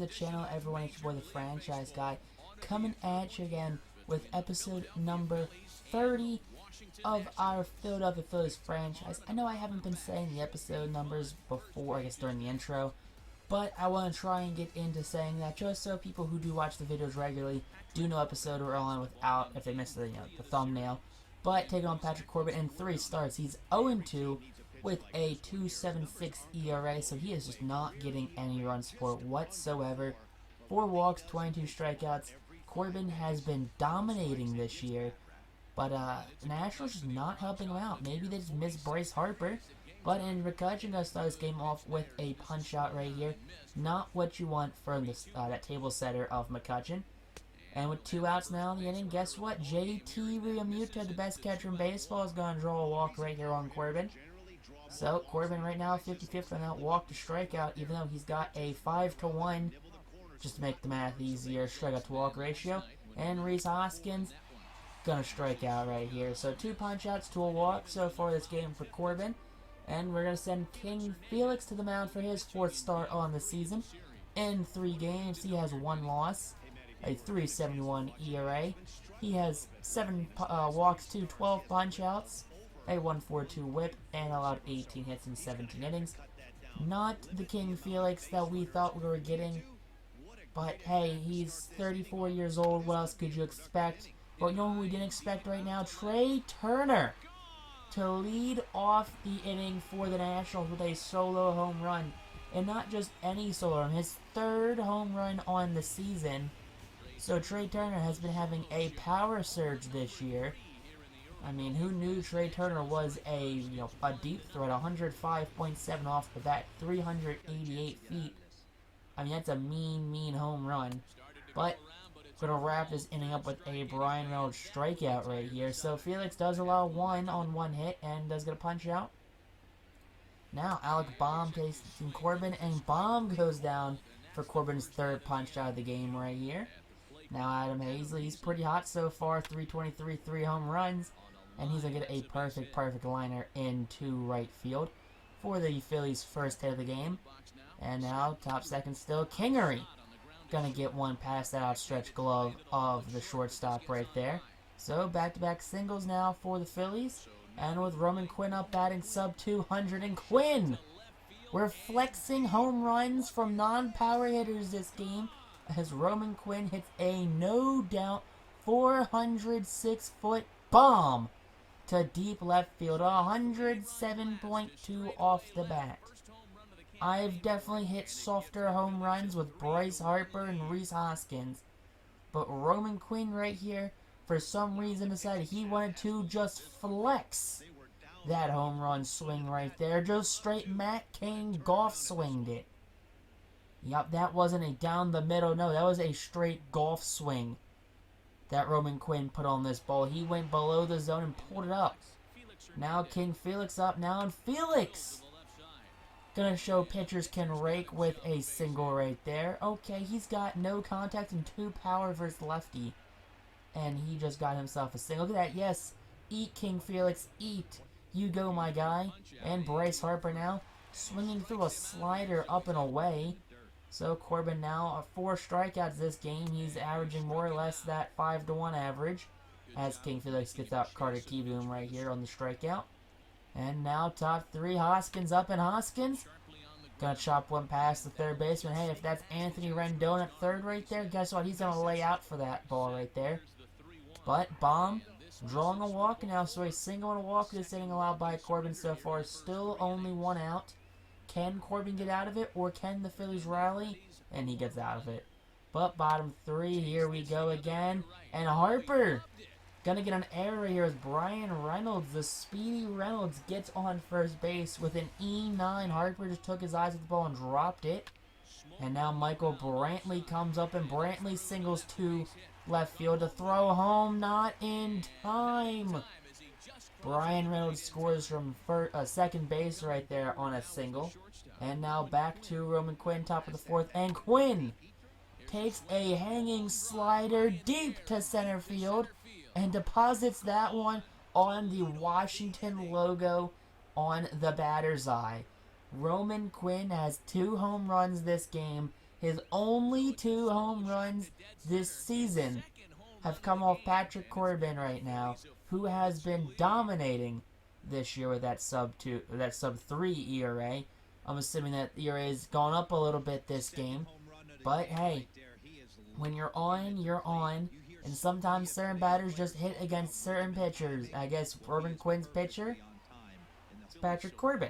the channel, everyone. It's your boy, the Franchise Guy, coming at you again with episode number 30 of our Philadelphia Phillies franchise. I know I haven't been saying the episode numbers before, I guess during the intro, but I want to try and get into saying that just so people who do watch the videos regularly do know episode we're on without, if they missed the thumbnail. But taking on Patrick Corbin in 3 starts, he's 0-2 with a 2.76 ERA, so he is just not getting any run support whatsoever. 4 walks, 22 strikeouts. Corbin has been dominating this year, but the Nationals just not helping him out. Maybe they just miss Bryce Harper. But in McCutchen, going to start this game off with a punch-out right here. Not what you want from this, that table setter of McCutchen. And with 2 outs now in the inning, guess what? JT Realmuto, the best catcher in baseball, is going to draw a walk right here on Corbin. So Corbin right now 50-50 on that walk to strikeout, even though he's got a 5-to-1, just to make the math easier, strikeout to walk ratio. And Rhys Hoskins going to strike out right here. So 2 punch-outs to a walk so far this game for Corbin. And we're going to send King Felix to the mound for his 4th start on the season. In 3 games, he has 1 loss, a 3.71 ERA. He has 7 walks to 12 punch-outs, a 1.42 whip, and allowed 18 hits in 17 innings. Not the King Felix that we thought we were getting, but hey, he's 34 years old. What else could you expect? But you know who we didn't expect right now? Trey Turner to lead off the inning for the Nationals with a solo home run. And not just any solo run, his 3rd home run on the season. So Trey Turner has been having a power surge this year. I mean, who knew Trey Turner was a deep threat, 105.7 off the bat, 388 feet. I mean, that's a mean home run. But we're going to wrap this inning up with a Bryan Reynolds strikeout right here. So Felix does allow 1 on 1 hit and does get a punch out. Now Alec Bohm takes Corbin, and Bohm goes down for Corbin's 3rd punch out of the game right here. Now Adam Hazley, he's pretty hot so far, 323, 3 home runs. And he's going to get a perfect liner into right field for the Phillies' first hit of the game. And now, top second still, Kingery. Going to get one past that outstretched glove of the shortstop right there. So, back-to-back singles now for the Phillies. And with Roman Quinn up batting sub-200. And Quinn, we're flexing home runs from non-power hitters this game, as Roman Quinn hits a no-doubt 406-foot bomb to deep left field, 107.2 off the bat. I've definitely hit softer home runs with Bryce Harper and Rhys Hoskins, but Roman Quinn right here, for some reason, decided he wanted to just flex that home run swing right there. Just straight Matt Cain golf swinged it. Yup, that wasn't a down the middle, no, that was a straight golf swing that Roman Quinn put on this ball. He went below the zone and pulled it up. Now King Felix up now, and Felix gonna show pitchers can rake with a single right there. Okay, he's got no contact and 2 power versus lefty, and he just got himself a single. Look at that, yes, eat King Felix, eat. You go, my guy. And Bryce Harper now swinging through a slider up and away. So Corbin now 4 strikeouts this game. He's averaging more or less that 5-to-1 average, as King Felix gets out Carter Kieboom right here on the strikeout. And now top 3, Hoskins up, and Hoskins gonna chop one past the 3rd baseman. Hey, if that's Anthony Rendon at 3rd right there, guess what? He's gonna lay out for that ball right there. But Bohm drawing a walk now, so a single and a walk this inning allowed by Corbin so far. Still only 1 out. Can Corbin get out of it, or can the Phillies rally? And he gets out of it. But bottom 3, here we go again. And Harper gonna get an error here as Bryan Reynolds, the speedy Reynolds, gets on first base with an E9. Harper just took his eyes off the ball and dropped it. And now Michael Brantley comes up, and Brantley singles to left field to throw home, not in time. Bryan Reynolds scores from 2nd base right there on a single. And now back to Roman Quinn, top of the 4th. And Quinn takes a hanging slider deep to center field and deposits that one on the Washington logo on the batter's eye. Roman Quinn has 2 home runs this game, His only 2 home runs this season have come off Patrick Corbin right now, who has been dominating this year with that sub 3 ERA. I'm assuming that ERA has gone up a little bit this game. But hey, when you're on, you're on. And sometimes certain batters just hit against certain pitchers. I guess Robin Quinn's pitcher is Patrick Corbin.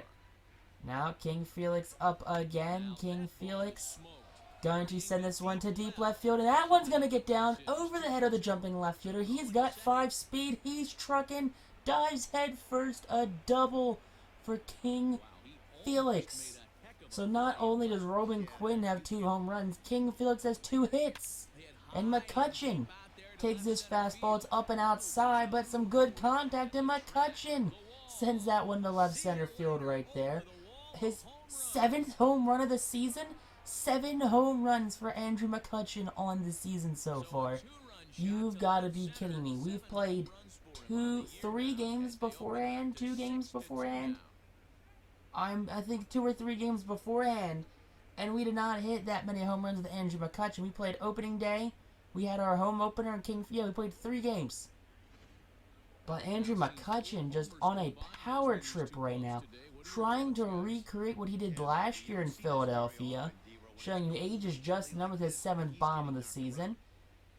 Now King Felix up again. King Felix going to send this one to deep left field. And that one's going to get down over the head of the jumping left fielder. He's got 5 speed. He's trucking. Dives head first. A double for King Felix. So not only does Robin Quinn have 2 home runs, King Felix has 2 hits. And McCutchen takes this fastball. It's up and outside, but some good contact. And McCutchen sends that one to left center field right there. His 7th home run of the season. 7 home runs for Andrew McCutchen on the season so far. You've got to be kidding me. We've played 3 games beforehand. 2 games beforehand. I think 2 or 3 games beforehand, and we did not hit that many home runs with Andrew McCutchen. We played opening day. We had our home opener in King. Yeah, we played 3 games. But Andrew McCutchen just on a power trip right now, trying to recreate what he did last year in Philadelphia, showing you age is just enough with his 7th bomb of the season.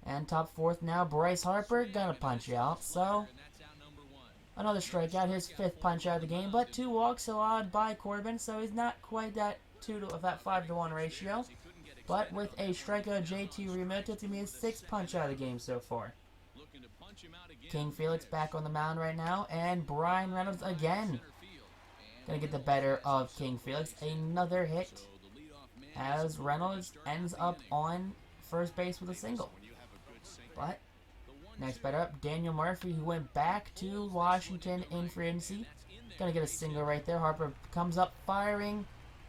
And top 4th now, Bryce Harper gonna punch out. So another strikeout, his 5th punch out of the game, but 2 walks allowed by Corbin, so he's not quite that 5-to-1 ratio. But with a strikeout, JT Realmuto, it's gonna be his 6th punch out of the game so far. King Felix back on the mound right now, and Brian Reynolds again gonna get the better of King Felix. Another hit as Reynolds ends up on first base with a single. But next batter up, Daniel Murphy, who went back to Washington in free agency. Gonna get a single right there. Harper comes up firing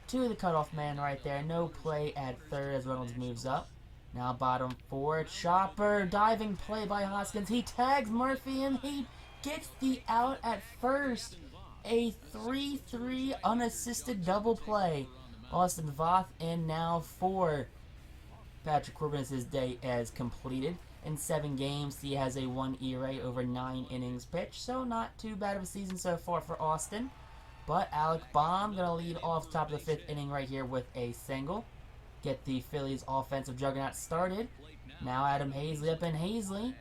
to the cutoff man right there. No play at third as Reynolds moves up. Now bottom 4, chopper, diving play by Hoskins. He tags Murphy and he gets the out at first. A 3-3 unassisted double play. Austin Voth in now for Patrick Corbin as his day as completed. In 7 games, he has a 1 ERA over 9 innings pitched, so not too bad of a season so far for Austin. But Alec Baum going to lead off top of the 5th inning right here with a single. Get the Phillies offensive juggernaut started. Now Adam Hazley up in Hazley.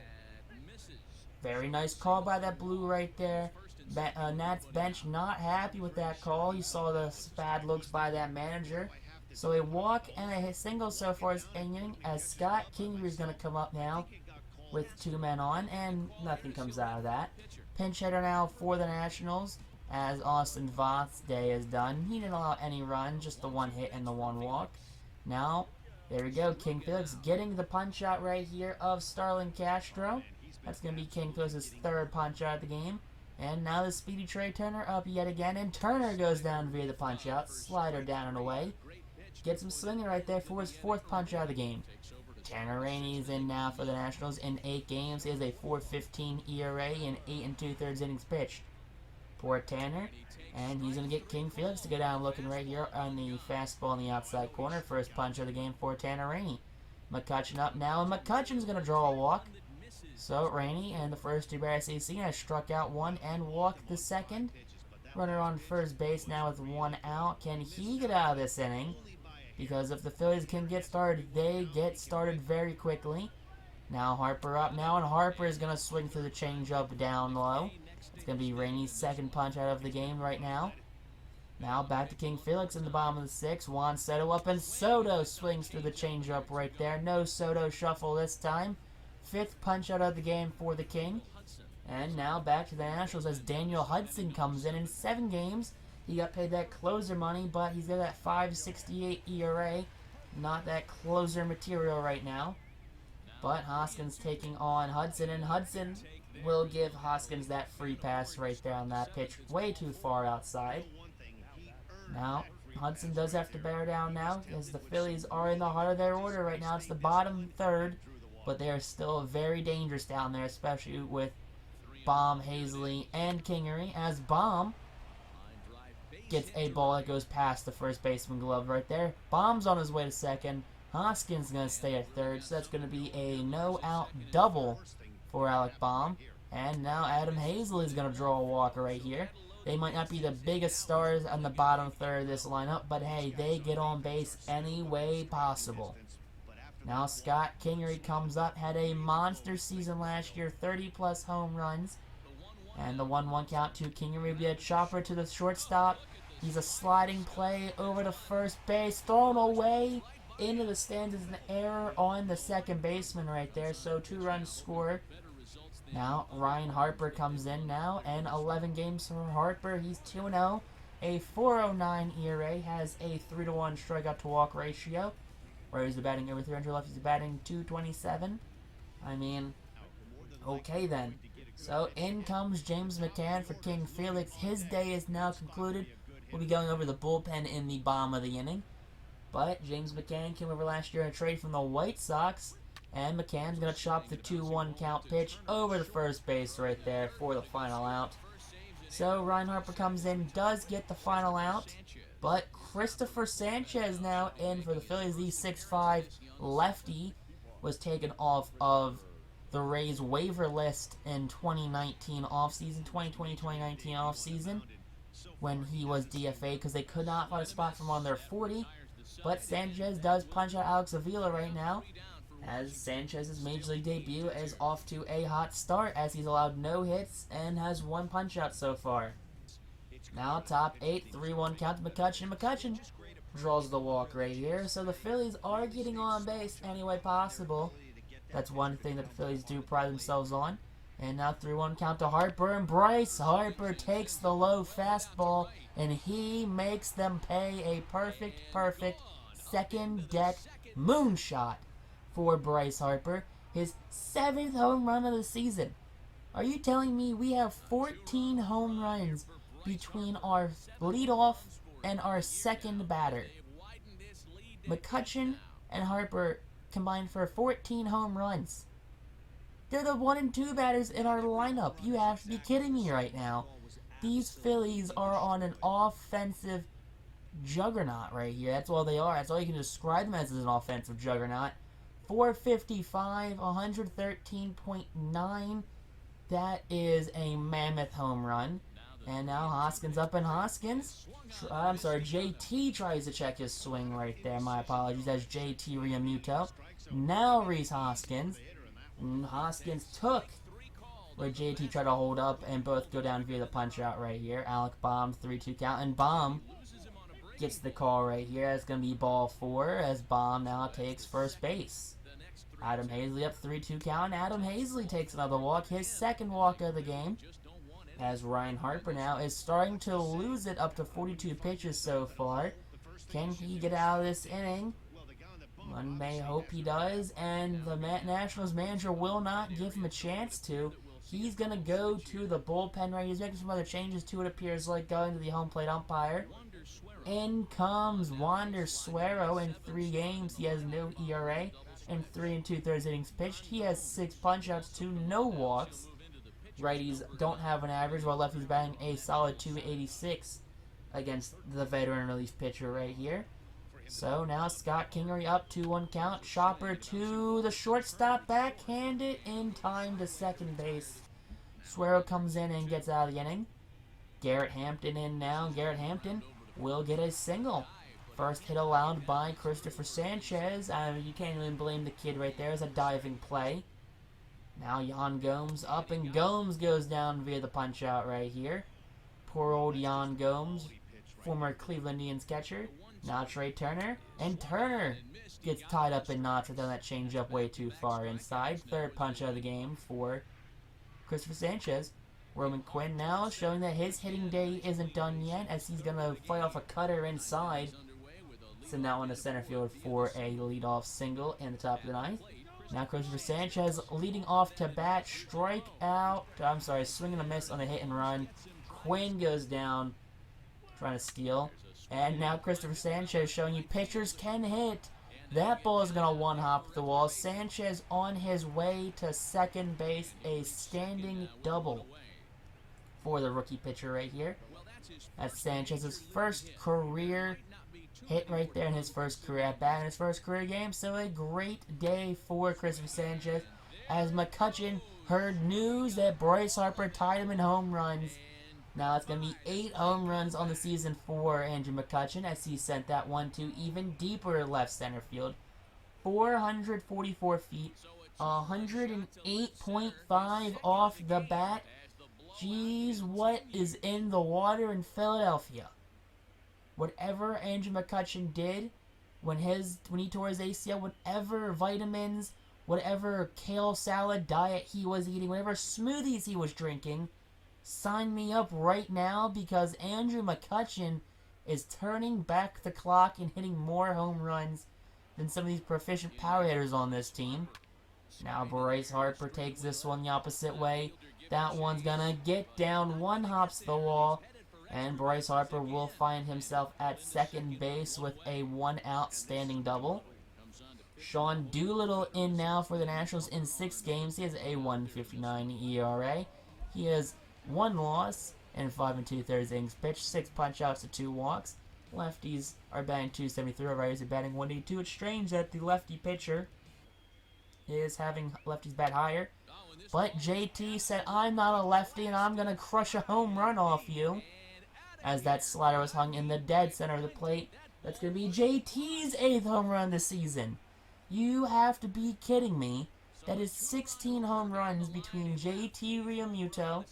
Very nice call by that blue right there. Nats bench not happy with that call. You saw the bad looks by that manager. So a walk and a single so far this inning as Scott Kingery is going to come up now with 2 men on, and nothing comes out of that. Pinch hitter now for the Nationals as Austin Voth's day is done. He didn't allow any run, just the 1 hit and the 1 walk. Now, there we go. King Felix getting the punch out right here of Starlin Castro. That's going to be King Felix's 3rd punch out of the game. And now the speedy Trey Turner up yet again, and Turner goes down via the punch out. Slider down and away. Gets him swinging right there for his 4th punch out of the game. Tanner Rainey's in now for the Nationals. In 8 games, he has a 4.15 ERA and 8 2/3 innings pitched. Poor Tanner. And he's going to get King Felix to go down looking right here on the fastball in the outside corner. First punch of the game for Tanner Rainey. McCutchen up now, and McCutchen's going to draw a walk. So Rainey and the first 2 batters he's seen has struck out 1 and walked the 2nd. Runner on first base now with 1 out. Can he get out of this inning? Because if the Phillies can get started, they get started very quickly. Now Harper up now, and Harper is going to swing through the changeup down low. It's going to be Rainey's 2nd punch out of the game right now. Now back to King Felix in the bottom of the 6th. Juan Soto up, and Soto swings through the changeup right there. No Soto shuffle this time. 5th punch out of the game for the King. And now back to the Nationals as Daniel Hudson comes in 7 games. He got paid that closer money, but he's got that 5.68 ERA. Not that closer material right now. But Hoskins taking on Hudson, and Hudson will give Hoskins that free pass right there on that pitch way too far outside. Now, Hudson does have to bear down now as the Phillies are in the heart of their order right now. It's the bottom 3rd, but they are still very dangerous down there, especially with Baum, Hazley, and Kingery, as Baum gets a ball that goes past the first baseman glove right there. Baum's on his way to 2nd. Hoskins is going to stay at third, so that's going to be a no-out double for Alec Bohm. And now Adam Hazley is going to draw a walk right here. They might not be the biggest stars on the bottom third of this lineup, but hey, they get on base any way possible. Now Scott Kingery comes up, had a monster season last year, 30-plus home runs. And the 1-1 count to Kingery will be a chopper to the shortstop. He's a sliding play over to first base, thrown away into the stands. Is an error on the second baseman right there, so 2 runs scored. Now Ryan Harper comes in now, and 11 games for Harper. He's 2-0, a 4.09 ERA, has a 3-to-1 strikeout to walk ratio. Where he's batting over 300 left, he's batting 227. I mean, okay then. So in comes James McCann for King Felix. His day is now concluded. We'll be going over the bullpen in the bottom of the inning. But James McCann came over last year in a trade from the White Sox. And McCann's going to chop the 2-1 count pitch over the first base right there for the final out. So Ryan Harper comes in, does get the final out. But Christopher Sanchez now in for the Phillies. The 6'5" lefty was taken off of the Rays waiver list in 2019 offseason, 2020-2019 offseason, when he was DFA because they could not find a spot for him on their 40. But Sanchez does punch out Alex Avila right now, as Sanchez's Major League debut is off to a hot start, as he's allowed no hits and has 1 punch out so far. Now top 8, 3-1 count to McCutchen. McCutchen draws the walk right here. So the Phillies are getting on base any way possible. That's one thing that the Phillies do pride themselves on. And now 3-1 count to Harper. And Bryce Harper takes the low fastball. And he makes them pay a perfect second deck moonshot for Bryce Harper. His 7th home run of the season. Are you telling me we have 14 home runs between our leadoff and our second batter? McCutchen and Harper combined for 14 home runs. They're the 1 and 2 batters in our lineup. You have to be kidding me right now. These Phillies are on an offensive juggernaut right here. That's all they are. That's all you can describe them as, is an offensive juggernaut. 455, 113.9. That is a mammoth home run. And now Hoskins up, and JT tries to check his swing right there. My apologies. That's JT Realmuto. Now Rhys Hoskins. And Hoskins took where JT tried to hold up, and both go down via the punch out right here. Alec Bohm, 3-2 count, and Bohm gets the call right here. That's going to be ball 4 as Bohm now takes first base. Adam Hazley up, 3-2 count. Adam Hazley takes another walk, his 2nd walk of the game. As Ryan Harper now is starting to lose it, up to 42 pitches so far. Can he get out of this inning? One may hope he does, and the Nationals manager will not give him a chance to. He's going to go to the bullpen right. He's making some other changes to it, appears like, going to the home plate umpire. In comes Wander Suero in 3 games. He has no ERA and 3 2/3 innings pitched. He has 6 punch-outs, 2 no walks. Righties don't have an average, while lefties batting a solid 286 against the veteran relief pitcher right here. So now Scott Kingery up, 2-1 count. Chopper to the shortstop, backhanded in time to second base. Suero comes in and gets out of the inning. Garrett Hampton in now. Garrett Hampton will get a single. First hit allowed by Christopher Sanchez. You can't even blame the kid right there. It's a diving play. Now Yan Gomes up, and Gomes goes down via the punch-out right here. Poor old Yan Gomes, former Cleveland Indians catcher. Now Trey Turner, and Turner gets tied up in knots with that changeup way too far inside. 3rd punch-out of the game for Christopher Sanchez. Roman Quinn now showing that his hitting day isn't done yet, as he's going to fight off a cutter inside. Send that one to center field for a leadoff single in the top of the 9th. Now Christopher Sanchez leading off to bat, swing and a miss on the hit and run. Quinn goes down, trying to steal. And now Christopher Sanchez showing you pitchers can hit. That ball is going to one-hop the wall. Sanchez on his way to second base, a standing double for the rookie pitcher right here. That's Sanchez's first career hit right there in his first career at-bat in his first career game. So a great day for Christopher Sanchez as McCutchen heard news that Bryce Harper tied him in home runs. Now it's going to be 8 home runs on the season for Andrew McCutchen as he sent that one to even deeper left center field. 444 feet, 108.5 off the bat. Jeez, what is in the water in Philadelphia? Whatever Andrew McCutchen did when he tore his ACL, whatever vitamins, whatever kale salad diet he was eating, whatever smoothies he was drinking, sign me up right now because Andrew McCutchen is turning back the clock and hitting more home runs than some of these proficient power hitters on this team. Now Bryce Harper takes this one the opposite way. That one's gonna get down, one hops the wall, and Bryce Harper will find himself at second base with a 1-out standing double. Sean Doolittle in now for the Nationals in 6 games. He has a 1.59 ERA. He has 1 loss and 5 2/3 innings pitched, 6 punch-outs to 2 walks. Lefties are batting .273, righties are batting .182. It's strange that the lefty pitcher is having lefties bat higher. But JT said, I'm not a lefty and I'm going to crush a home run off you. As that slider was hung in the dead center of the plate. That's going to be JT's 8th home run this season. You have to be kidding me. That is 16 home runs between JT Realmuto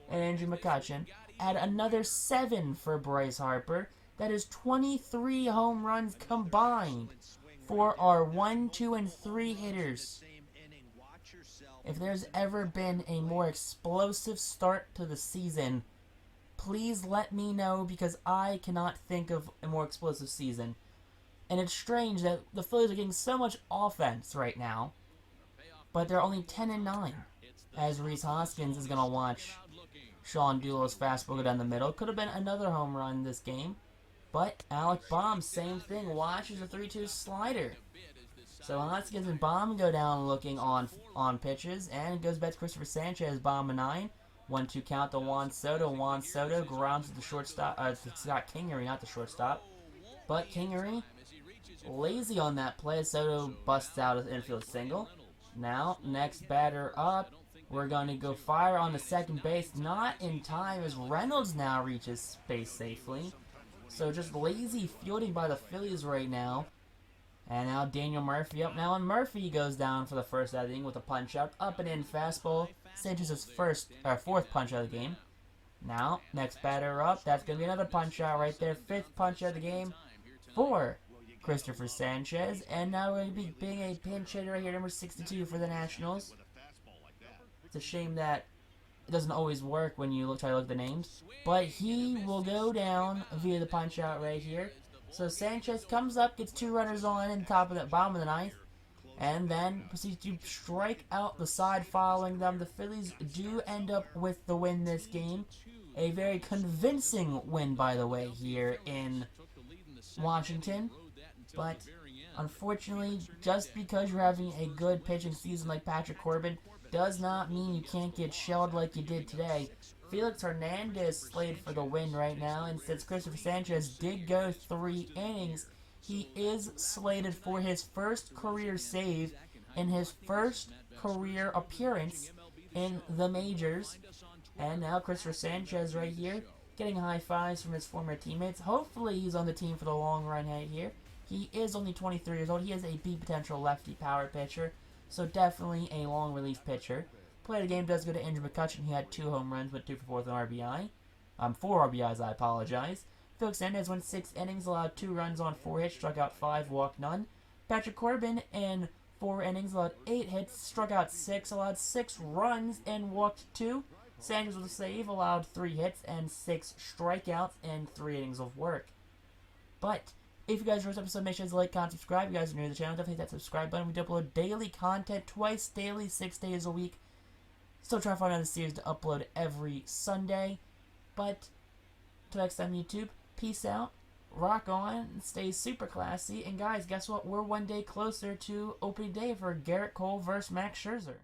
and Andrew McCutchen. Add another 7 for Bryce Harper. That is 23 home runs combined for our 1, 2, and 3 hitters. If there's ever been a more explosive start to the season, please let me know because I cannot think of a more explosive season. And it's strange that the Phillies are getting so much offense right now, but they're only 10-9. As Rhys Hoskins is going to watch Sean Doolittle's fastball go down the middle. Could have been another home run this game. But Alec Baum, same thing, watches a 3-2 slider. So Hoskins and Baum go down looking on pitches, and it goes back to Christopher Sanchez, Baum a 9. 1-2 count to Juan Soto. Juan Soto grounds to the shortstop. Scott Kingery, not the shortstop. But Kingery, lazy on that play. Soto busts out an infield single. Now, next batter up. We're going to go fire on the second base. Not in time as Reynolds now reaches space safely. So just lazy fielding by the Phillies right now. And now Daniel Murphy up now, and Murphy goes down for the first inning with a punch-out. Up and in fastball. Sanchez's fourth punch-out of the game. Now, next batter up. That's going to be another punch-out right there. 5th punch-out of the game for Christopher Sanchez. And now we're going to be being a pinch hitter right here, number 62 for the Nationals. It's a shame that it doesn't always work when you try to look at the names. But he will go down via the punch-out right here. So Sanchez comes up, gets 2 runners on in the top of the bottom of the 9th, and then proceeds to strike out the side following them. The Phillies do end up with the win this game. A very convincing win, by the way, here in Washington. But unfortunately, just because you're having a good pitching season like Patrick Corbin does not mean you can't get shelled like you did today. Felix Hernandez slated for the win right now, and since Christopher Sanchez did go 3 innings, he is slated for his first career save and his first career appearance in the majors. And now Christopher Sanchez right here getting high fives from his former teammates. Hopefully he's on the team for the long run right here. He is only 23 years old. He is a B potential lefty power pitcher, so definitely a long relief pitcher. Play of the game does go to Andrew McCutchen. He had 2 home runs, went 2 for 4 with an RBI. 4 RBIs, I apologize. Felix Hernandez went 6 innings, allowed 2 runs on 4 hits, struck out 5, walked none. Patrick Corbin in 4 innings, allowed 8 hits, struck out 6, allowed 6 runs, and walked 2. Sanchez with a save, allowed 3 hits and 6 strikeouts and 3 innings of work. But if you guys enjoyed this episode, make sure to like, comment, subscribe. If you guys are new to the channel, definitely hit that subscribe button. We do upload daily content, twice daily, 6 days a week. Still trying to find another series to upload every Sunday. But until next time, YouTube, peace out, rock on, stay super classy. And guys, guess what? We're one day closer to opening day for Garrett Cole versus Max Scherzer.